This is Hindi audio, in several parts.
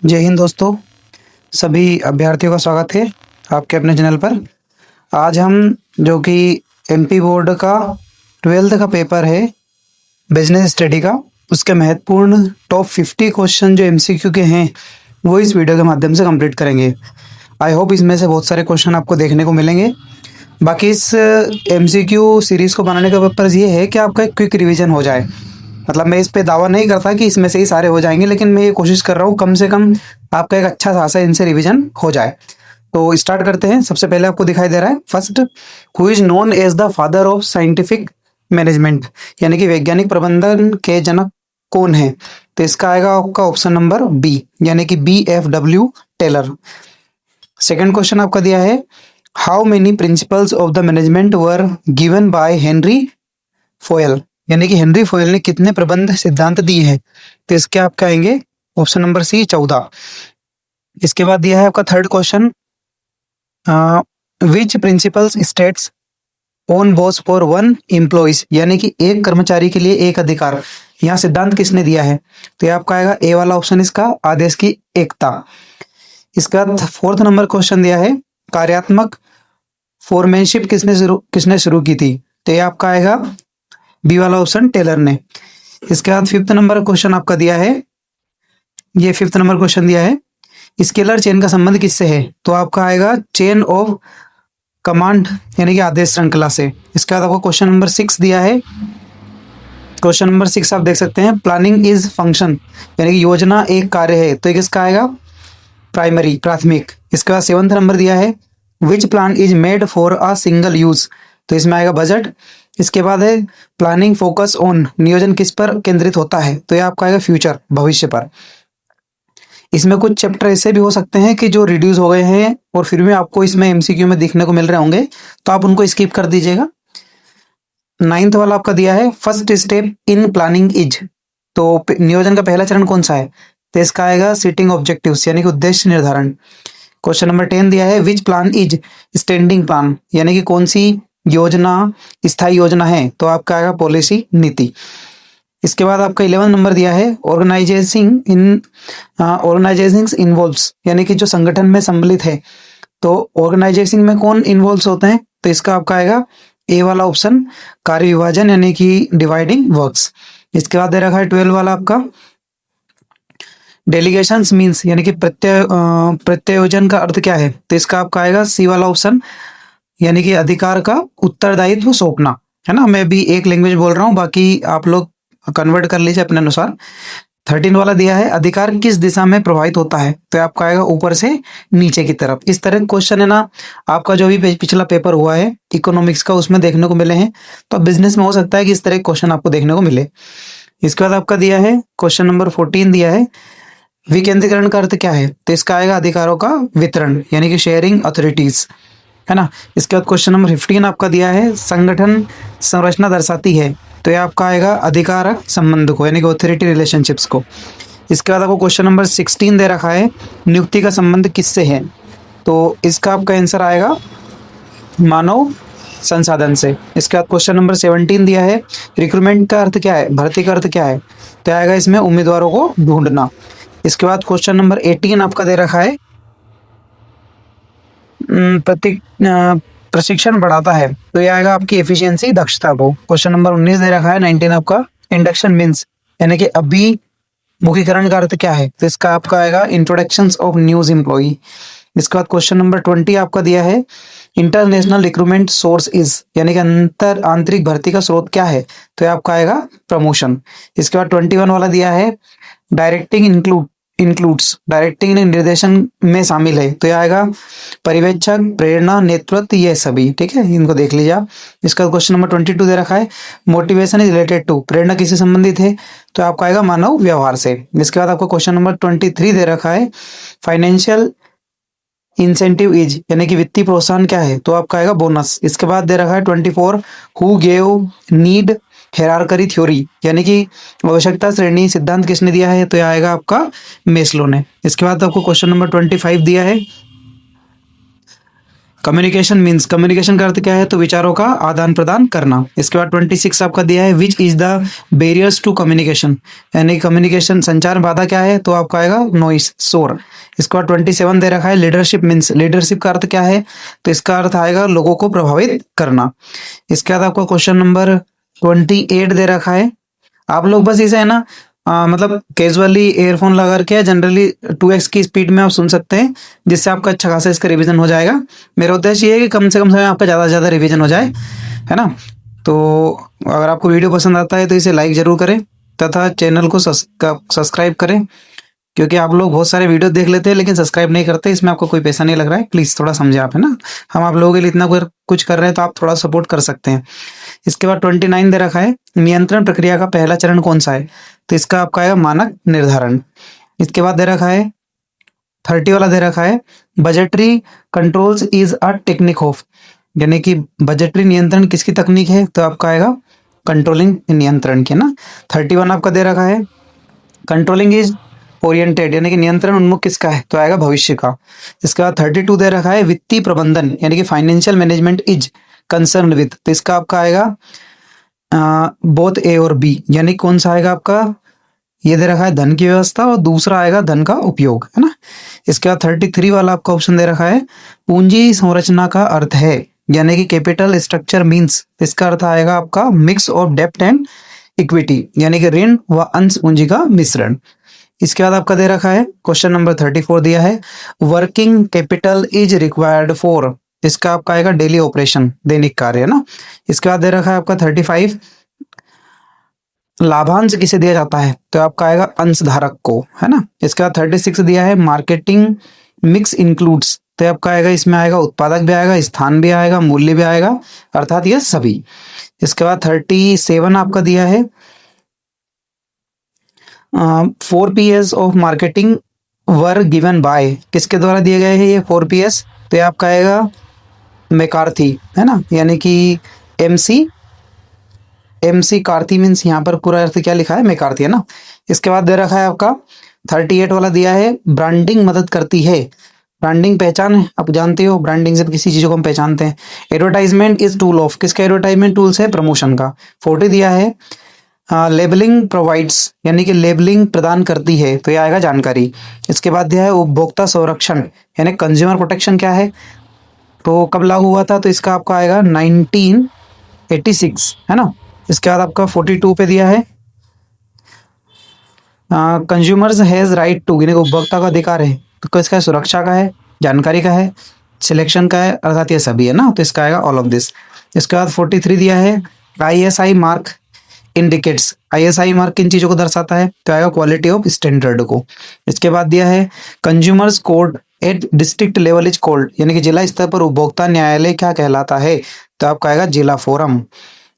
जय हिंद दोस्तों, सभी अभ्यर्थियों का स्वागत है आपके अपने चैनल पर। आज हम जो कि एमपी बोर्ड का 12th का पेपर है बिजनेस स्टडी का, उसके महत्वपूर्ण टॉप 50 क्वेश्चन जो एमसीक्यू के हैं वो इस वीडियो के माध्यम से कंप्लीट करेंगे। आई होप इसमें से बहुत सारे क्वेश्चन आपको देखने को मिलेंगे। बाकी इस एमसीक्यू सीरीज़ को बनाने का पर्पज़ ये है कि आपका एक क्विक रिवीजन हो जाए। मतलब मैं इस पे दावा नहीं करता कि इसमें से ही सारे हो जाएंगे, लेकिन मैं ये कोशिश कर रहा हूँ कम से कम आपका एक अच्छा खासा इनसे रिवीजन हो जाए। तो स्टार्ट करते हैं। सबसे पहले आपको दिखाई दे रहा है first, who is known as the father of scientific management, यानी कि वैज्ञानिक प्रबंधन के जनक कौन है? तो इसका आएगा आपका ऑप्शन नंबर बी, यानी कि BF W Taylor. Second question आपका दिया है, how many principles of the management were given by Henry Fayol, यानी कि हेनरी फोयल ने कितने प्रबंध सिद्धांत दिए हैं? तो इसके आपके आएंगे ऑप्शन नंबर सी 14। इसके बाद दिया है आपका third question, which principles states own boss for one employees, यानी कि एक कर्मचारी के लिए एक अधिकार, यहाँ सिद्धांत किसने दिया है? तो ये आपका आएगा ए वाला ऑप्शन, इसका आदेश की एकता। इसका फोर्थ नंबर क्वेश्चन दिया है, कार्यात्मक फोरमैनशिप किसने शुरू की थी? तो ये आपका आएगा बी वाला ऑप्शन, टेलर ने। इसके बाद फिफ्थ नंबर क्वेश्चन आपका दिया है, ये फिफ्थ नंबर क्वेश्चन दिया है, स्केलर चेन का संबंध किससे है? तो आपका आएगा चेन ऑफ कमांड, यानी कि आदेश श्रृंखला से। इसके बाद आपको क्वेश्चन नंबर 6 दिया है। क्वेश्चन नंबर 6 आप देख सकते हैं, प्लानिंग इज फंक्शन, यानी कि योजना एक कार्य है। तो किसका आएगा? प्राइमरी, प्राथमिक। इसके बाद 7th नंबर दिया है, विच plan is made for a single use, तो इसमें आएगा बजट। इसके बाद है प्लानिंग फोकस ऑन, नियोजन किस पर केंद्रित होता है? तो ये आपका आएगा फ्यूचर, भविष्य पर। इसमें कुछ चैप्टर ऐसे भी हो सकते हैं कि जो रिड्यूस हो गए हैं और फिर भी आपको इसमें एमसीक्यू में दिखने को मिल रहे होंगे, तो आप उनको स्किप कर दीजिएगा। 9th वाला आपका दिया है, first step in planning is, तो नियोजन का पहला चरण कौन सा है? तो इसका आएगा सेटिंग ऑब्जेक्टिव्स, यानी कि उद्देश्य निर्धारण। क्वेश्चन नंबर 10 दिया है, विच प्लान इज स्टैंडिंग प्लान, यानी कि कौन सी योजना स्थायी योजना है? तो आपका आएगा पॉलिसी, नीति। इसके बाद आपका 11 नंबर दिया है, ऑर्गेनाइजेशन इन्वॉल्व्स, यानी कि जो संगठन में सम्मिलित है। तो ऑर्गेनाइजेशन में कौन इन्वॉल्व होते हैं? तो इसका आपका आएगा ए वाला ऑप्शन, कार्य विभाजन, यानी कि डिवाइडिंग वर्क्स। इसके बाद दे रखा है 12 वाला आपका, डेलीगेशंस मीन्स, यानी कि प्रत्यायोजन का अर्थ क्या है? तो इसका आपका आएगा सी वाला ऑप्शन, यानी कि अधिकार का उत्तरदायित्व सौंपना, है ना। मैं भी एक लैंग्वेज बोल रहा हूँ, बाकी आप लोग कन्वर्ट कर लीजिए अपने अनुसार। 13 वाला दिया है, अधिकार किस दिशा में प्रभावित होता है? तो आपका आएगा ऊपर से नीचे की तरफ। इस तरह क्वेश्चन है ना, आपका जो भी पिछला पेपर हुआ है इकोनॉमिक्स का, उसमें देखने को मिले हैं। तो बिजनेस में हो सकता है कि इस तरह क्वेश्चन आपको देखने को मिले। इसके बाद आपका दिया है क्वेश्चन नंबर 14 दिया है, विकेंद्रीकरण का अर्थ क्या है? तो इसका आएगा अधिकारों का वितरण, यानी कि शेयरिंग अथॉरिटीज, है ना। इसके बाद क्वेश्चन नंबर 15 आपका दिया है, संगठन संरचना दर्शाती है। तो ये आपका आएगा अधिकारक संबंध को, यानी कि ऑथोरिटी रिलेशनशिप्स को। इसके बाद आपको क्वेश्चन नंबर 16 दे रखा है, नियुक्ति का संबंध किससे है? तो इसका आपका आंसर आएगा मानव संसाधन से। इसके बाद क्वेश्चन नंबर 17 दिया है, रिक्रूटमेंट का अर्थ क्या है? भर्ती का अर्थ क्या है? तो आएगा इसमें उम्मीदवारों को ढूंढना। इसके बाद क्वेश्चन नंबर 18 आपका दे रखा है, प्रशिक्षण बढ़ाता है। तो ये आएगा आपकी एफिशिएंसी, दक्षता को। क्वेश्चन नंबर 19 दे रखा है 19 आपका, इंडक्शन मीन्स, यानी कि अभिमुखीकरण का अर्थ क्या है? तो इसका आपका आएगा इंट्रोडक्शन ऑफ न्यूज एम्प्लॉई। इसके बाद क्वेश्चन नंबर 20 आपका दिया है, इंटरनेशनल रिक्रूटमेंट सोर्स इज, यानी कि आंतरिक भर्ती का स्रोत क्या है? तो ये आपका आएगा प्रमोशन। इसके बाद 21 वाला दिया है, डायरेक्टिंग इंक्लूड्स, डायरेक्टिंग निर्देशन में शामिल है। तो ये आएगा पर्यवेक्षक, प्रेरणा, नेतृत्व, ये सभी, ठीक है, इनको देख लीजिए आप। इसका क्वेश्चन नंबर 22 दे रखा है, मोटिवेशन इज रिलेटेड टू, प्रेरणा किससे संबंधित है? तो आपका आएगा मानव व्यवहार से। इसके बाद आपको क्वेश्चन नंबर 23 दे रखा है, फाइनेंशियल इंसेंटिव इज, यानी कि वित्तीय प्रोत्साहन क्या है? तो आपका आएगा बोनस। इसके बाद दे रखा है 24, who gave need hierarchy theory, यानी कि आवश्यकता श्रेणी सिद्धांत किसने दिया है? तो यह आएगा आपका मेस्लो ने। इसके बाद आपको क्वेश्चन नंबर 25 दिया है, कम्युनिकेशन मीन्स, कम्युनिकेशन का अर्थ क्या है, तो विचारों का आदान प्रदान करना। इसके बाद 26 आपका दिया है which is the barriers to communication, यानी कम्युनिकेशन संचार में बाधा क्या है, तो आपका आएगा नॉइस, शोर। इसके बाद 27 दे रखा है लीडरशिप मीन्स, लीडरशिप का अर्थ क्या है, तो इसका अर्थ आएगा लोगों को प्रभावित करना। इसके बाद आपका क्वेश्चन नंबर 28 दे रखा है। आप लोग बस इसे है ना मतलब कैजुअली एयरफोन लगा के जनरली 2x की स्पीड में आप सुन सकते हैं, जिससे आपका अच्छा खासा इसका रिवीजन हो जाएगा। मेरा उद्देश्य ये है कि कम से कम समय आपका ज़्यादा से ज़्यादा रिवीजन हो जाए, है ना। तो अगर आपको वीडियो पसंद आता है तो इसे लाइक ज़रूर करें तथा चैनल को सब्सक्राइब करें, क्योंकि आप लोग बहुत सारे वीडियो देख लेते हैं लेकिन सब्सक्राइब नहीं करते। इसमें आपको कोई पैसा नहीं लग रहा है, प्लीज़ थोड़ा समझे आप, है ना। हम आप लोगों के लिए इतना कुछ कर रहे हैं तो आप थोड़ा सपोर्ट कर सकते हैं। इसके बाद 29 दे रखा है नियंत्रण प्रक्रिया का पहला चरण कौन सा है, तो इसका आपका आएगा मानक निर्धारण। इसके बाद दे रखा है 30 वाला दे रखा है budgetary controls is a technique of, यानी कि बजटरी नियंत्रण किसकी तकनीक है, तो आपका आएगा कंट्रोलिंग नियंत्रण की, ना। 31 आपका दे रखा है कंट्रोलिंग इज ओरिएंटेड, यानी कि नियंत्रण उन्मुख किसका है, तो आएगा भविष्य का। इसके बाद 32 दे रखा है वित्तीय प्रबंधन, यानी कि financial management is concern with, तो इसका आपका आएगा बोथ ए और बी, यानी कौन सा आएगा आपका, ये दे रखा है धन की व्यवस्था और दूसरा आएगा धन का उपयोग, है ना। इसके बाद 33 वाला आपका ऑप्शन दे रखा है पूंजी संरचना का अर्थ है, यानी कि कैपिटल स्ट्रक्चर मींस, इसका अर्थ आएगा आपका मिक्स ऑफ डेब्ट एंड इक्विटी, यानी कि ऋण व अंश पूंजी का मिश्रण। इसके बाद आपका दे रखा है क्वेश्चन नंबर 34 दिया है working capital is required for, इसका आपका आएगा डेली ऑपरेशन, दैनिक कार्य, है ना। इसके बाद दे रखा है आपका 35 लाभांश किसे दिया जाता है, तो आपका आएगा अंशधारक को, है ना। इसके बाद 36 दिया है मार्केटिंग मिक्स इंक्लूड्स, तो आपका आएगा इसमें आएगा उत्पादक भी आएगा, स्थान भी आएगा, मूल्य भी आएगा, अर्थात ये सभी। इसके बाद 37 आपका दिया है 4 Ps of marketing were given bye, किसके द्वारा दिए गए हैं ये 4 Ps, तो ये आपका आएगा मैकार्थी, है ना, यानी कि MC कार्थी मीन्स, यहाँ पर पूरा अर्थ क्या लिखा है, मैकार्थी, है ना। इसके बाद दे रखा है आपका 38 वाला दिया है ब्रांडिंग मदद करती है, ब्रांडिंग पहचान है, आप जानते हो ब्रांडिंग से किसी चीज़ को हम पहचानते हैं। एडवर्टाइजमेंट इज टूल ऑफ, किसका एडवर्टाइजमेंट टूल्स है, प्रमोशन का। 40 दिया है लेबलिंग प्रोवाइड्स, यानी कि लेबलिंग प्रदान करती है, तो यह आएगा जानकारी। इसके बाद दिया है उपभोक्ता संरक्षण, यानी कंज्यूमर प्रोटेक्शन क्या है, तो कब लागू हुआ था, तो इसका आपका आएगा 1986, है ना। इसके बाद आपका 42 पे दिया है कंज्यूमर्स हैज़ राइट टू, यानी उपभोक्ता का अधिकार है, तो किसका सुरक्षा का है, जानकारी का है, सिलेक्शन का है, अर्थात ये सभी, है ना, तो इसका आएगा ऑल ऑफ दिस। इसके बाद 43 दिया है ISI mark indicates, ISI mark किन चीज़ों को दर्शाता है, तो आएगा क्वालिटी ऑफ स्टैंडर्ड को। इसके बाद दिया है consumers court at district level is called, यानी कि जिला स्तर पर उपभोक्ता न्यायालय क्या कहलाता है, तो आपका आएगा जिला फोरम।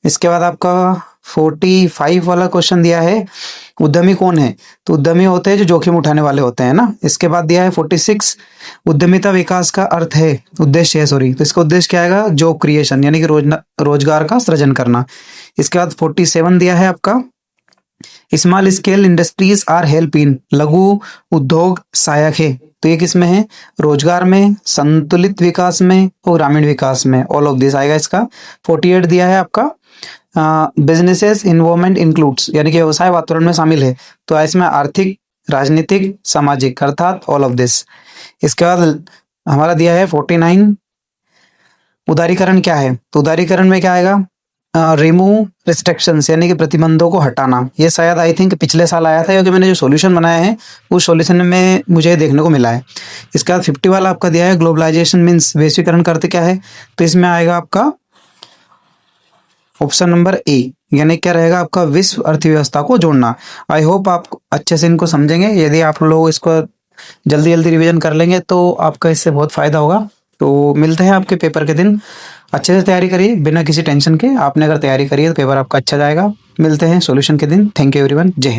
इसके बाद आपका 45 वाला क्वेश्चन दिया है उद्यमी कौन है, तो उद्यमी होते हैं जो जोखिम उठाने वाले होते हैं ना। इसके बाद दिया है 46 उद्यमिता विकास का अर्थ है, उद्देश्य है सॉरी, तो इसका उद्देश्य क्या आएगा, जॉब क्रिएशन, यानी कि रोजगार का सृजन करना। इसके बाद 47 दिया है आपका small scale industries are help in, लघु उद्योग सहायक है, तो ये किस में है, रोजगार में, संतुलित विकास में और ग्रामीण विकास में, ऑल ऑफ दिस आएगा इसका। 48 दिया है आपका बिजनेसेस इन्वॉल्वमेंट इंक्लूड्स, यानी कि व्यवसाय वातावरण में शामिल है, तो इसमें आर्थिक, राजनीतिक, सामाजिक, अर्थात ऑल ऑफ दिस। इसके बाद हमारा दिया है 49 उदारीकरण क्या है, तो उदारीकरण में क्या आएगा, रिमूव रिस्ट्रिक्शंस, यानी कि प्रतिबंधों को हटाना। ये शायद आई थिंक पिछले साल आया था, क्योंकि मैंने जो सॉल्यूशन बनाया है उस सॉल्यूशन में मुझे देखने को मिला है। इसके बाद 50 वाला आपका दिया है ग्लोबलाइजेशन मीन्स, वैश्वीकरण का अर्थ क्या है, तो इसमें आएगा आपका ऑप्शन नंबर ए, यानी क्या रहेगा आपका विश्व अर्थव्यवस्था को जोड़ना। आई होप आप अच्छे से इनको समझेंगे, यदि आप लोग इसको जल्दी जल्दी रिवीजन कर लेंगे तो आपका इससे बहुत फायदा होगा। तो मिलते हैं आपके पेपर के दिन, अच्छे से तैयारी करिए बिना किसी टेंशन के, आपने अगर तैयारी करी है तो पेपर आपका अच्छा जाएगा। मिलते हैं सॉल्यूशन के दिन, थैंक यू एवरीवन, जय हिंद।